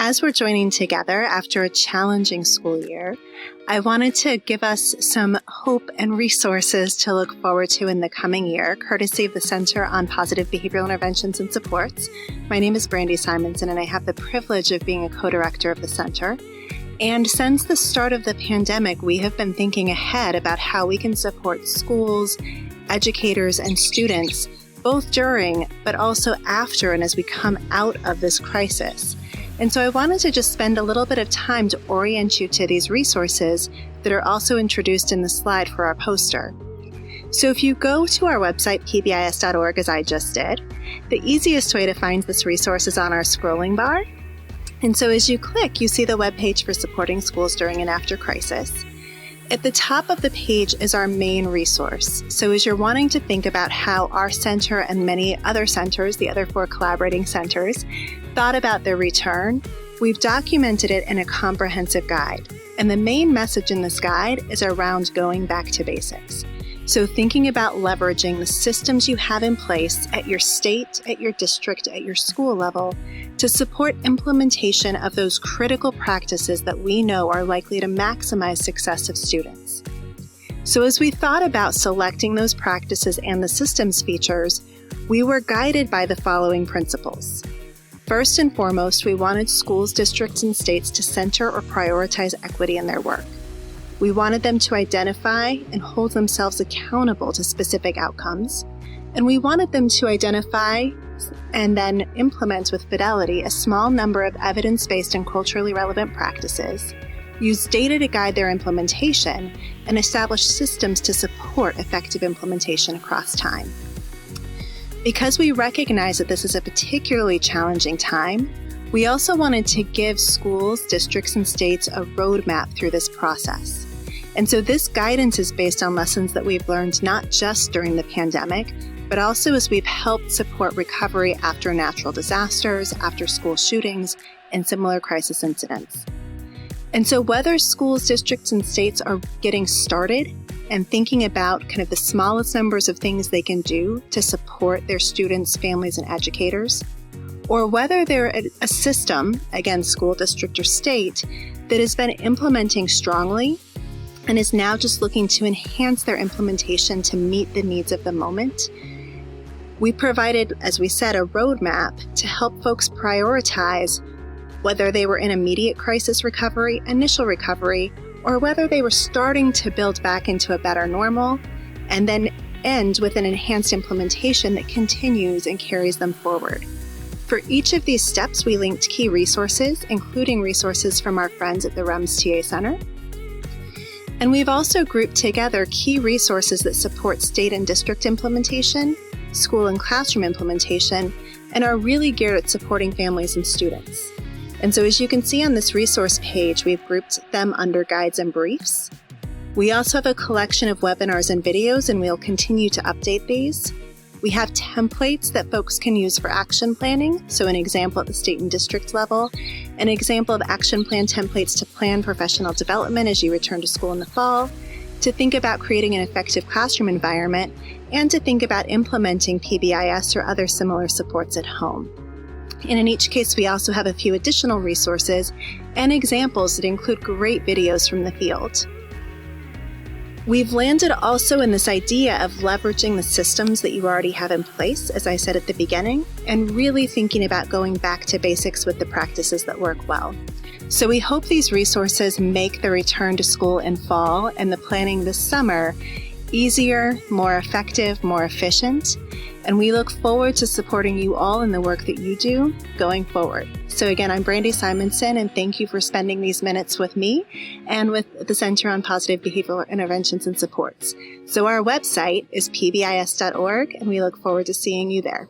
as we're joining together after a challenging school year, I wanted to give us some hope and resources to look forward to in the coming year, courtesy of the Center on Positive Behavioral Interventions and Supports. My name is Brandi Simonsen, and I have the privilege of being a co-director of the center. And since the start of the pandemic, we have been thinking ahead about how we can support schools, educators, and students, both during, but also after and as we come out of this crisis. And so I wanted to just spend a little bit of time to orient you to these resources that are also introduced in the slide for our poster. So if you go to our website, pbis.org, as I just did, the easiest way to find this resource is on our scrolling bar. And so as you click, you see the webpage for supporting schools during and after crisis. At the top of the page is our main resource. So as you're wanting to think about how our center and many other centers, the other 4 collaborating centers, thought about their return, we've documented it in a comprehensive guide. And the main message in this guide is around going back to basics. So thinking about leveraging the systems you have in place at your state, at your district, at your school level to support implementation of those critical practices that we know are likely to maximize success of students. So as we thought about selecting those practices and the systems features, we were guided by the following principles. First and foremost, we wanted schools, districts, and states to center or prioritize equity in their work. We wanted them to identify and hold themselves accountable to specific outcomes, and we wanted them to identify and then implement with fidelity a small number of evidence-based and culturally relevant practices, use data to guide their implementation, and establish systems to support effective implementation across time. Because we recognize that this is a particularly challenging time, we also wanted to give schools, districts, and states a roadmap through this process. And so this guidance is based on lessons that we've learned not just during the pandemic, but also as we've helped support recovery after natural disasters, after school shootings, and similar crisis incidents. And so whether schools, districts, and states are getting started and thinking about kind of the smallest numbers of things they can do to support their students, families, and educators, or whether they're a system, again, school, district, or state, that has been implementing strongly and is now just looking to enhance their implementation to meet the needs of the moment, we provided, as we said, a roadmap to help folks prioritize whether they were in immediate crisis recovery, initial recovery, or whether they were starting to build back into a better normal, and then end with an enhanced implementation that continues and carries them forward. For each of these steps, we linked key resources, including resources from our friends at the REMS TA Center. And we've also grouped together key resources that support state and district implementation, school and classroom implementation, and are really geared at supporting families and students. And so as you can see on this resource page, we've grouped them under guides and briefs. We also have a collection of webinars and videos, and we'll continue to update these. We have templates that folks can use for action planning, so an example at the state and district level, an example of action plan templates to plan professional development as you return to school in the fall, to think about creating an effective classroom environment, and to think about implementing PBIS or other similar supports at home. And in each case, we also have a few additional resources and examples that include great videos from the field. We've landed also in this idea of leveraging the systems that you already have in place, as I said at the beginning, and really thinking about going back to basics with the practices that work well. So we hope these resources make the return to school in fall and the planning this summer easier, more effective, more efficient, and we look forward to supporting you all in the work that you do going forward. So again, I'm Brandi Simonsen, and thank you for spending these minutes with me and with the Center on Positive Behavioral Interventions and Supports. So our website is pbis.org, and we look forward to seeing you there.